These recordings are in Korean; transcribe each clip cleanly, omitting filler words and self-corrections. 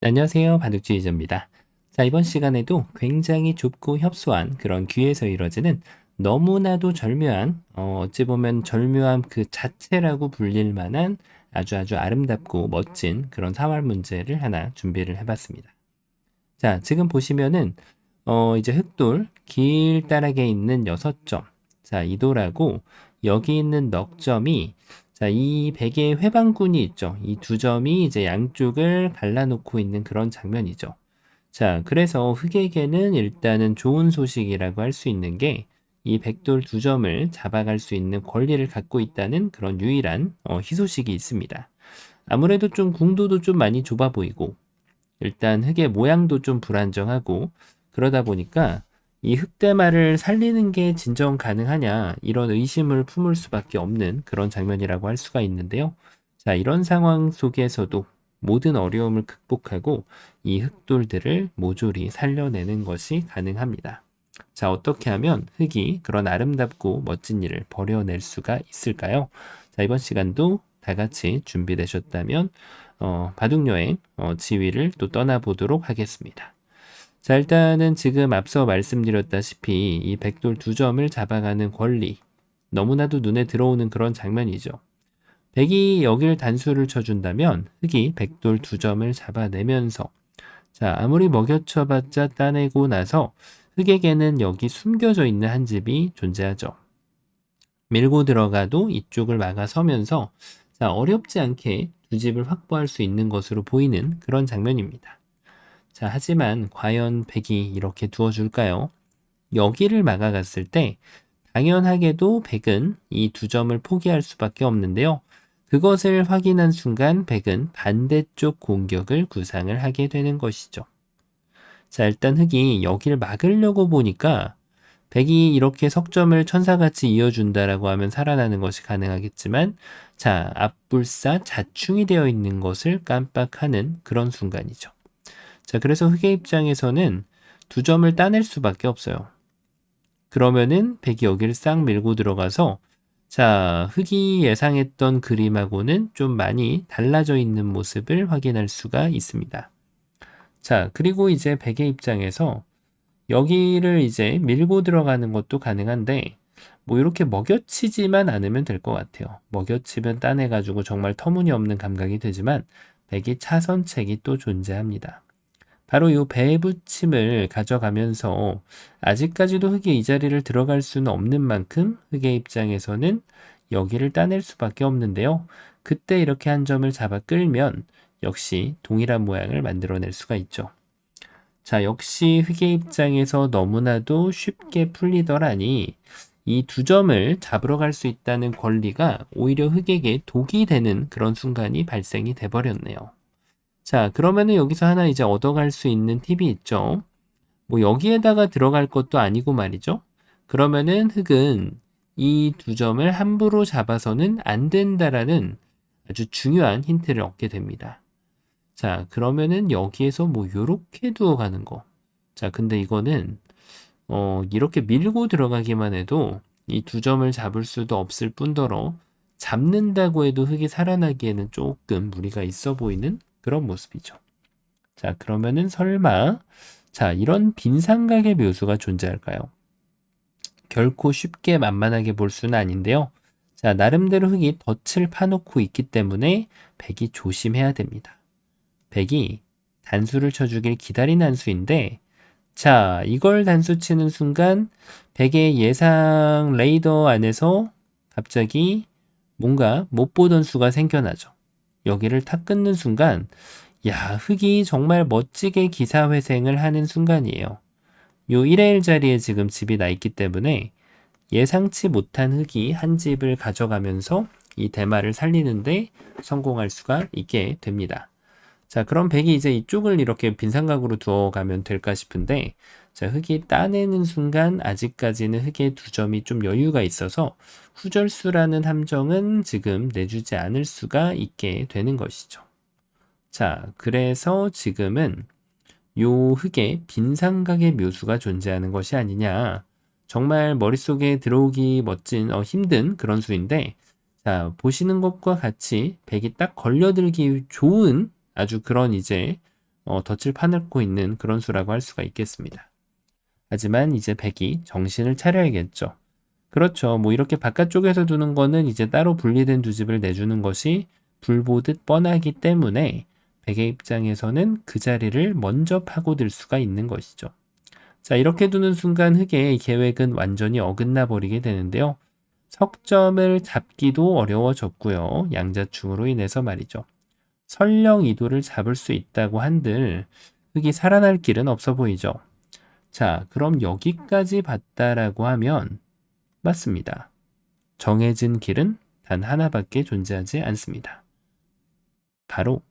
안녕하세요. 바둑주의자입니다. 자, 이번 시간에도 굉장히 좁고 협소한 그런 귀에서 이루어지는 너무나도 절묘한, 어찌 보면 절묘함 그 자체라고 불릴 만한 아주 아름답고 멋진 그런 사활 문제를 하나 준비를 해봤습니다. 자, 지금 보시면은, 이제 흑돌 길다랗게 있는 6점. 자, 이돌하고 여기 있는 넉 점이 자, 이 베개의 회방군이 있죠. 이 두 점이 이제 양쪽을 갈라놓고 있는 그런 장면이죠. 자, 그래서 흑에게는 일단은 좋은 소식이라고 할 수 있는 게 이 백돌 두 점을 잡아갈 수 있는 권리를 갖고 있다는 그런 유일한 희소식이 있습니다. 아무래도 좀 궁도도 좀 많이 좁아 보이고 일단 흑의 모양도 좀 불안정하고 그러다 보니까 이 흑대마를 살리는 게 진정 가능하냐 이런 의심을 품을 수밖에 없는 그런 장면이라고 할 수가 있는데요. 자, 이런 상황 속에서도 모든 어려움을 극복하고 이 흑돌들을 모조리 살려내는 것이 가능합니다. 자, 어떻게 하면 흑이 그런 아름답고 멋진 일을 벌여낼 수가 있을까요? 자, 이번 시간도 다 같이 준비되셨다면 바둑여행 지위를 또 떠나보도록 하겠습니다. 자, 일단은 지금 앞서 말씀드렸다시피 이 백돌 두 점을 잡아가는 권리, 너무나도 눈에 들어오는 그런 장면이죠. 백이 여길 단수를 쳐준다면 흑이 백돌 두 점을 잡아내면서 자, 아무리 먹여쳐봤자 따내고 나서 흑에게는 여기 숨겨져 있는 한 집이 존재하죠. 밀고 들어가도 이쪽을 막아서면서 자, 어렵지 않게 두 집을 확보할 수 있는 것으로 보이는 그런 장면입니다. 자, 하지만 과연 백이 이렇게 두어줄까요? 여기를 막아갔을 때 당연하게도 백은 이 두 점을 포기할 수밖에 없는데요. 그것을 확인한 순간 백은 반대쪽 공격을 구상을 하게 되는 것이죠. 자, 일단 흑이 여기를 막으려고 보니까 백이 이렇게 석점을 천사같이 이어준다라고 하면 살아나는 것이 가능하겠지만 자, 앞불사 자충이 되어 있는 것을 깜빡하는 그런 순간이죠. 자, 그래서 흑의 입장에서는 두 점을 따낼 수밖에 없어요. 그러면은 백이 여기를 싹 밀고 들어가서 자, 흑이 예상했던 그림하고는 좀 많이 달라져 있는 모습을 확인할 수가 있습니다. 자, 그리고 이제 백의 입장에서 여기를 이제 밀고 들어가는 것도 가능한데 뭐 이렇게 먹여치지만 않으면 될 것 같아요. 먹여치면 따내가지고 정말 터무니없는 감각이 되지만 백이 차선책이 또 존재합니다. 바로 이 배붙임을 가져가면서 아직까지도 흑이 이 자리를 들어갈 수는 없는 만큼 흑의 입장에서는 여기를 따낼 수밖에 없는데요. 그때 이렇게 한 점을 잡아 끌면 역시 동일한 모양을 만들어낼 수가 있죠. 자, 역시 흑의 입장에서 너무나도 쉽게 풀리더라니 이 두 점을 잡으러 갈 수 있다는 권리가 오히려 흑에게 독이 되는 그런 순간이 발생이 돼버렸네요. 자, 그러면은 여기서 하나 이제 얻어갈 수 있는 팁이 있죠. 뭐 여기에다가 들어갈 것도 아니고 말이죠. 그러면은 흑은 이 두 점을 함부로 잡아서는 안 된다라는 아주 중요한 힌트를 얻게 됩니다. 자, 그러면은 여기에서 뭐 요렇게 두어가는 거. 자, 근데 이거는 이렇게 밀고 들어가기만 해도 이 두 점을 잡을 수도 없을 뿐더러 잡는다고 해도 흑이 살아나기에는 조금 무리가 있어 보이는 그런 모습이죠. 자, 그러면은 설마 자, 이런 빈삼각의 묘수가 존재할까요? 결코 쉽게 만만하게 볼 수는 아닌데요. 자, 나름대로 흑이 덫을 파놓고 있기 때문에 백이 조심해야 됩니다. 백이 단수를 쳐주길 기다린 한 수인데 자, 이걸 단수 치는 순간 백의 예상 레이더 안에서 갑자기 뭔가 못 보던 수가 생겨나죠. 여기를 탁 끊는 순간 야, 흑이 정말 멋지게 기사회생을 하는 순간이에요. 요 1의 1 자리에 지금 집이 나 있기 때문에 예상치 못한 흑이 한 집을 가져가면서 이 대마를 살리는데 성공할 수가 있게 됩니다. 자, 그럼 백이 이제 이쪽을 이렇게 빈삼각으로 두어가면 될까 싶은데 자, 흑이 따내는 순간 아직까지는 흑의 두 점이 좀 여유가 있어서 후절수라는 함정은 지금 내주지 않을 수가 있게 되는 것이죠. 자, 그래서 지금은 요 흑의 빈삼각의 묘수가 존재하는 것이 아니냐. 정말 머릿속에 들어오기 멋진 힘든 그런 수인데 자, 보시는 것과 같이 백이 딱 걸려들기 좋은 아주 그런 이제 덫을 파놓고 있는 그런 수라고 할 수가 있겠습니다. 하지만 이제 백이 정신을 차려야겠죠. 그렇죠. 뭐 이렇게 바깥쪽에서 두는 거는 이제 따로 분리된 두 집을 내주는 것이 불보듯 뻔하기 때문에 백의 입장에서는 그 자리를 먼저 파고들 수가 있는 것이죠. 자, 이렇게 두는 순간 흑의 계획은 완전히 어긋나 버리게 되는데요. 석점을 잡기도 어려워졌고요. 양자충으로 인해서 말이죠. 설령 이도를 잡을 수 있다고 한들 흑이 살아날 길은 없어 보이죠. 자, 그럼 여기까지 봤다라고 하면 맞습니다. 정해진 길은 단 하나밖에 존재하지 않습니다. 바로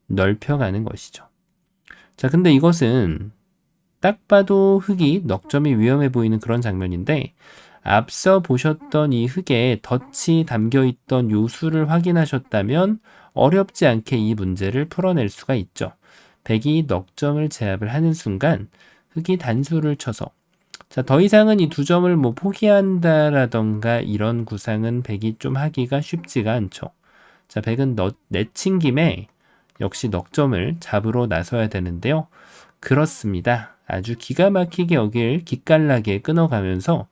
넓혀가는 것이죠. 자, 근데 이것은 딱 봐도 흑이 넉점이 위험해 보이는 그런 장면인데 앞서 보셨던 이 흑에 덫이 담겨있던 요수를 확인하셨다면 어렵지 않게 이 문제를 풀어낼 수가 있죠. 백이 넉점을 제압을 하는 순간 흑이 단수를 쳐서 자, 더 이상은 이 두 점을 뭐 포기한다라던가 이런 구상은 백이 좀 하기가 쉽지가 않죠. 자, 백은 내친 김에 역시 넉점을 잡으러 나서야 되는데요. 그렇습니다. 아주 기가 막히게 여길 기깔나게 끊어가면서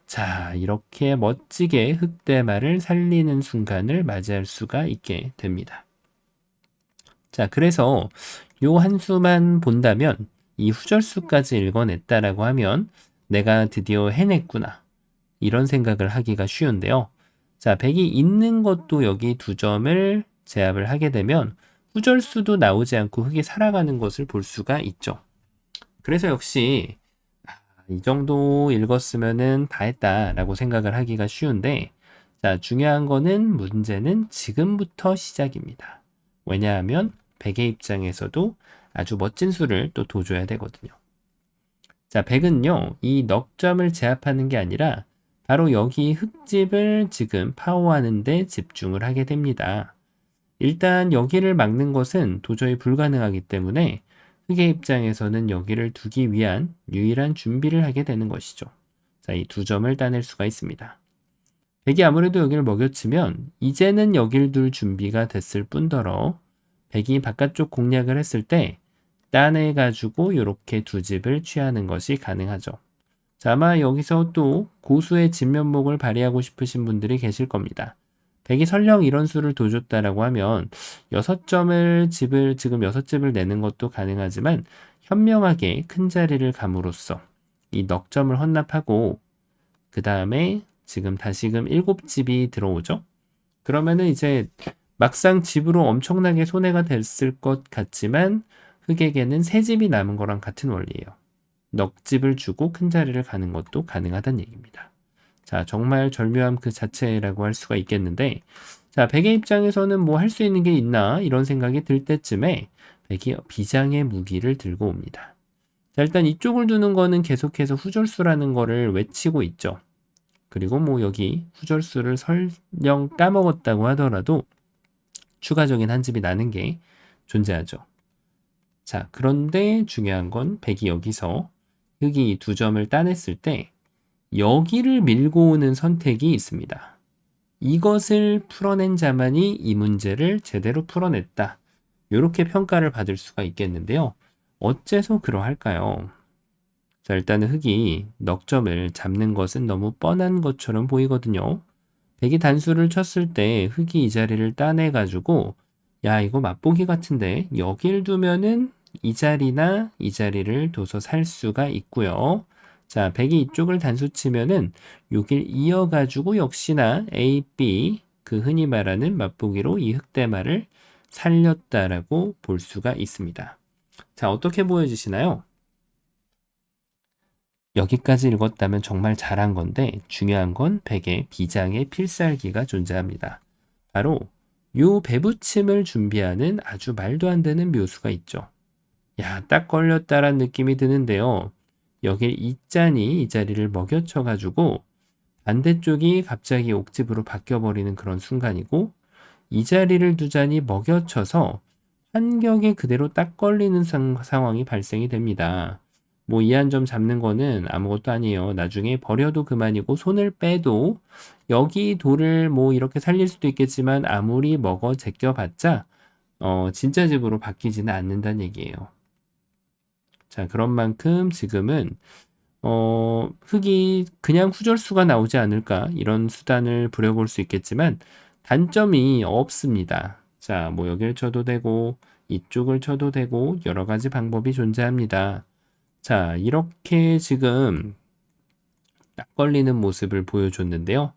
자, 이렇게 멋지게 흑대마를 살리는 순간을 맞이할 수가 있게 됩니다. 자, 그래서 요 한 수만 본다면 이 후절수까지 읽어냈다라고 하면 내가 드디어 해냈구나. 이런 생각을 하기가 쉬운데요. 자, 백이 있는 것도 여기 두 점을 제압을 하게 되면 후절수도 나오지 않고 흑이 살아가는 것을 볼 수가 있죠. 그래서 역시 이 정도 읽었으면은 다 했다라고 생각을 하기가 쉬운데 자, 중요한 거는 문제는 지금부터 시작입니다. 왜냐하면 백의 입장에서도 아주 멋진 수를 또 둬줘야 되거든요. 자, 백은요, 이 넉점을 제압하는 게 아니라 바로 여기 흙집을 지금 파워하는 데 집중을 하게 됩니다. 일단 여기를 막는 것은 도저히 불가능하기 때문에 흑의 입장에서는 여기를 두기 위한 유일한 준비를 하게 되는 것이죠. 자, 이 두 점을 따낼 수가 있습니다. 백이 아무래도 여기를 먹여치면 이제는 여길 둘 준비가 됐을 뿐더러 백이 바깥쪽 공략을 했을 때 따내가지고 이렇게 두 집을 취하는 것이 가능하죠. 자, 아마 여기서 또 고수의 진면목을 발휘하고 싶으신 분들이 계실 겁니다. 백이 설령 이런 수를 둬줬다라고 하면 6점을 지금 6집을 내는 것도 가능하지만 현명하게 큰 자리를 감으로써 이 넉점을 헌납하고 그 다음에 지금 다시금 7집이 들어오죠. 그러면은 이제 막상 집으로 엄청나게 손해가 됐을 것 같지만 흑에게는 3집이 남은 거랑 같은 원리예요. 넉집을 주고 큰 자리를 가는 것도 가능하다는 얘기입니다. 자, 정말 절묘함 그 자체라고 할 수가 있겠는데 자, 백의 입장에서는 뭐 할 수 있는 게 있나 이런 생각이 들 때쯤에 백이 비장의 무기를 들고 옵니다. 자, 일단 이쪽을 두는 거는 계속해서 후절수라는 거를 외치고 있죠. 그리고 뭐 여기 후절수를 설령 까먹었다고 하더라도 추가적인 한 집이 나는 게 존재하죠. 자, 그런데 중요한 건 백이 여기서 흑이 두 점을 따냈을 때 여기를 밀고 오는 선택이 있습니다. 이것을 풀어낸 자만이 이 문제를 제대로 풀어냈다. 이렇게 평가를 받을 수가 있겠는데요. 어째서 그러할까요? 자, 일단은 흑이 넉점을 잡는 것은 너무 뻔한 것처럼 보이거든요. 백이 단수를 쳤을 때 흑이 이 자리를 따내가지고 야, 이거 맛보기 같은데 여길 두면은 이 자리나 이 자리를 둬서 살 수가 있고요. 자, 백이 이쪽을 단수 치면은 여길 이어가지고 역시나 A, B 그 흔히 말하는 맛보기로 이 흑대마를 살렸다라고 볼 수가 있습니다. 자, 어떻게 보여지시나요? 여기까지 읽었다면 정말 잘한 건데 중요한 건 백의 비장의 필살기가 존재합니다. 바로 요 배부침을 준비하는 아주 말도 안 되는 묘수가 있죠. 야, 딱 걸렸다란 느낌이 드는데요. 여길 이짠이 이 자리를 먹여쳐가지고 반대쪽이 갑자기 옥집으로 바뀌어버리는 그런 순간이고 이 자리를 두자니 먹여쳐서 환경에 그대로 딱 걸리는 상황이 발생이 됩니다. 뭐 이 한 점 잡는 거는 아무것도 아니에요. 나중에 버려도 그만이고 손을 빼도 여기 돌을 뭐 이렇게 살릴 수도 있겠지만 아무리 먹어 제껴봤자 진짜 집으로 바뀌지는 않는다는 얘기예요. 자, 그런 만큼 지금은 흙이 그냥 후절수가 나오지 않을까 이런 수단을 부려볼 수 있겠지만 단점이 없습니다. 자, 뭐 여길 쳐도 되고 이쪽을 쳐도 되고 여러 가지 방법이 존재합니다. 자, 이렇게 지금 딱 걸리는 모습을 보여줬는데요.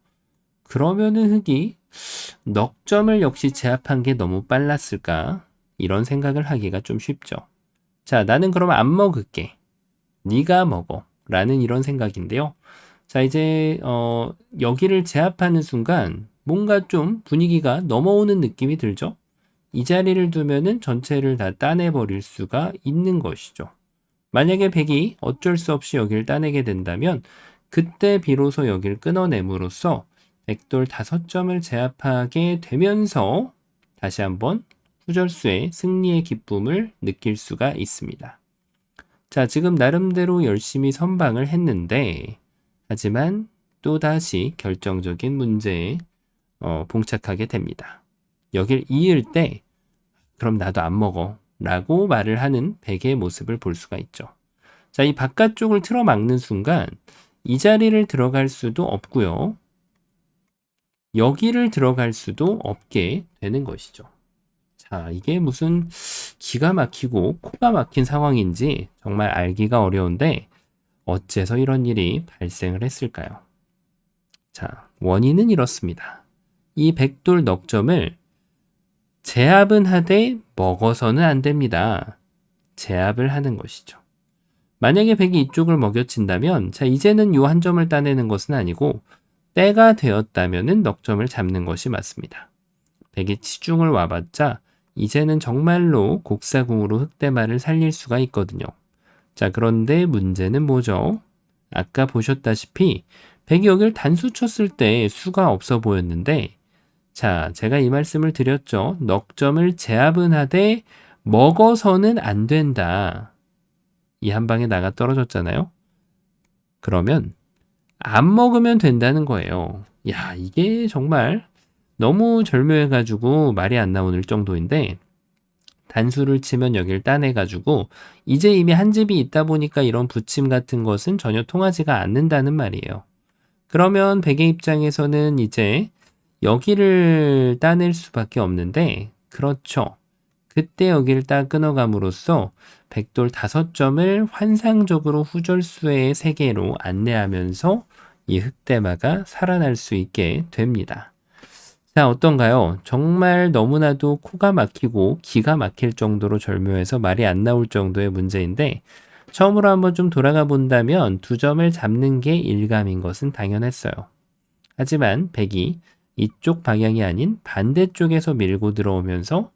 그러면은 흙이 넉 점을 역시 제압한 게 너무 빨랐을까? 이런 생각을 하기가 좀 쉽죠. 자, 나는 그러면 안 먹을게. 네가 먹어. 라는 이런 생각인데요. 자, 이제 여기를 제압하는 순간 뭔가 좀 분위기가 넘어오는 느낌이 들죠. 이 자리를 두면은 전체를 다 따내버릴 수가 있는 것이죠. 만약에 백이 어쩔 수 없이 여기를 따내게 된다면 그때 비로소 여기를 끊어냄으로써 백돌 5점을 제압하게 되면서 다시 한번 후절수의 승리의 기쁨을 느낄 수가 있습니다. 자, 지금 나름대로 열심히 선방을 했는데 하지만 또다시 결정적인 문제에 봉착하게 됩니다. 여길 이을 때 그럼 나도 안 먹어 라고 말을 하는 백의 모습을 볼 수가 있죠. 자, 이 바깥쪽을 틀어막는 순간 이 자리를 들어갈 수도 없고요. 여기를 들어갈 수도 없게 되는 것이죠. 자, 이게 무슨 기가 막히고 코가 막힌 상황인지 정말 알기가 어려운데 어째서 이런 일이 발생을 했을까요? 자, 원인은 이렇습니다. 이 백돌 넉점을 제압은 하되 먹어서는 안 됩니다. 제압을 하는 것이죠. 만약에 백이 이쪽을 먹여친다면 자, 이제는 요 한 점을 따내는 것은 아니고 때가 되었다면은 넉점을 잡는 것이 맞습니다. 백이 치중을 와봤자 이제는 정말로 곡사궁으로 흑대마를 살릴 수가 있거든요. 자, 그런데 문제는 뭐죠? 아까 보셨다시피 백이 여기를 단수 쳤을 때 수가 없어 보였는데 자, 제가 이 말씀을 드렸죠. 넉점을 제압은 하되 먹어서는 안 된다. 이 한 방에 나가 떨어졌잖아요. 그러면 안 먹으면 된다는 거예요. 야, 이게 정말 너무 절묘해가지고 말이 안 나오는 정도인데 단수를 치면 여길 따내가지고 이제 이미 한 집이 있다 보니까 이런 붙임 같은 것은 전혀 통하지가 않는다는 말이에요. 그러면 백의 입장에서는 이제 여기를 따낼 수밖에 없는데 그렇죠. 그때 여기를 딱 끊어감으로써 백돌 5점을 환상적으로 후절수의 세계로 안내하면서 이 흑대마가 살아날 수 있게 됩니다. 자, 어떤가요? 정말 너무나도 코가 막히고 기가 막힐 정도로 절묘해서 말이 안 나올 정도의 문제인데 처음으로 한번 좀 돌아가 본다면 2점을 잡는 게 일감인 것은 당연했어요. 하지만 백이 이쪽 방향이 아닌 반대쪽에서 밀고 들어오면서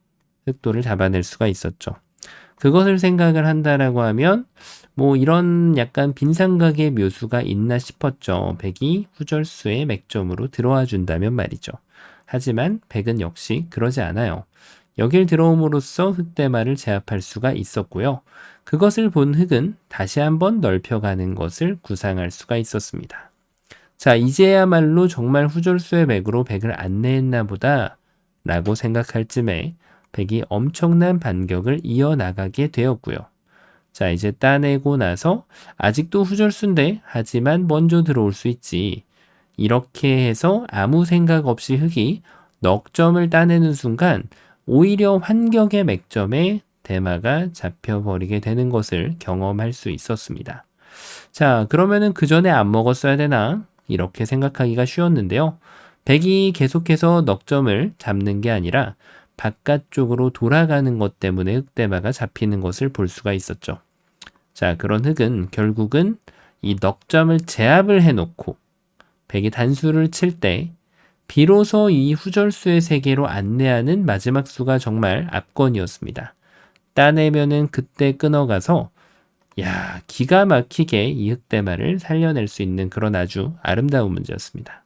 흑돌을 잡아낼 수가 있었죠. 그것을 생각을 한다라고 하면 뭐 이런 약간 빈상각의 묘수가 있나 싶었죠. 백이 후절수의 맥점으로 들어와 준다면 말이죠. 하지만 백은 역시 그러지 않아요. 여길 들어옴으로써 흑대마를 제압할 수가 있었고요. 그것을 본 흑은 다시 한번 넓혀가는 것을 구상할 수가 있었습니다. 자, 이제야말로 정말 후절수의 맥으로 백을 안내했나 보다 라고 생각할 쯤에 백이 엄청난 반격을 이어나가게 되었고요. 자, 이제 따내고 나서 아직도 후절수인데 하지만 먼저 들어올 수 있지. 이렇게 해서 아무 생각 없이 흑이 넉 점을 따내는 순간 오히려 환격의 맥점에 대마가 잡혀버리게 되는 것을 경험할 수 있었습니다. 자, 그러면은 그 전에 안 먹었어야 되나? 이렇게 생각하기가 쉬웠는데요. 백이 계속해서 넉 점을 잡는 게 아니라 바깥쪽으로 돌아가는 것 때문에 흑대마가 잡히는 것을 볼 수가 있었죠. 자, 그런 흑은 결국은 이 넉 점을 제압을 해놓고 백이 단수를 칠 때 비로소 이 후절수의 세계로 안내하는 마지막 수가 정말 압권이었습니다. 따내면은 그때 끊어가서 야, 기가 막히게 이 흑대마를 살려낼 수 있는 그런 아주 아름다운 문제였습니다.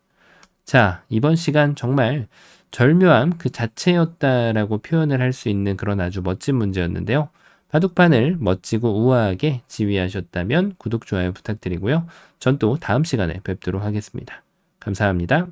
자, 이번 시간 정말 절묘함 그 자체였다라고 표현을 할 수 있는 그런 아주 멋진 문제였는데요. 바둑판을 멋지고 우아하게 지휘하셨다면 구독, 좋아요 부탁드리고요. 전 또 다음 시간에 뵙도록 하겠습니다. 감사합니다.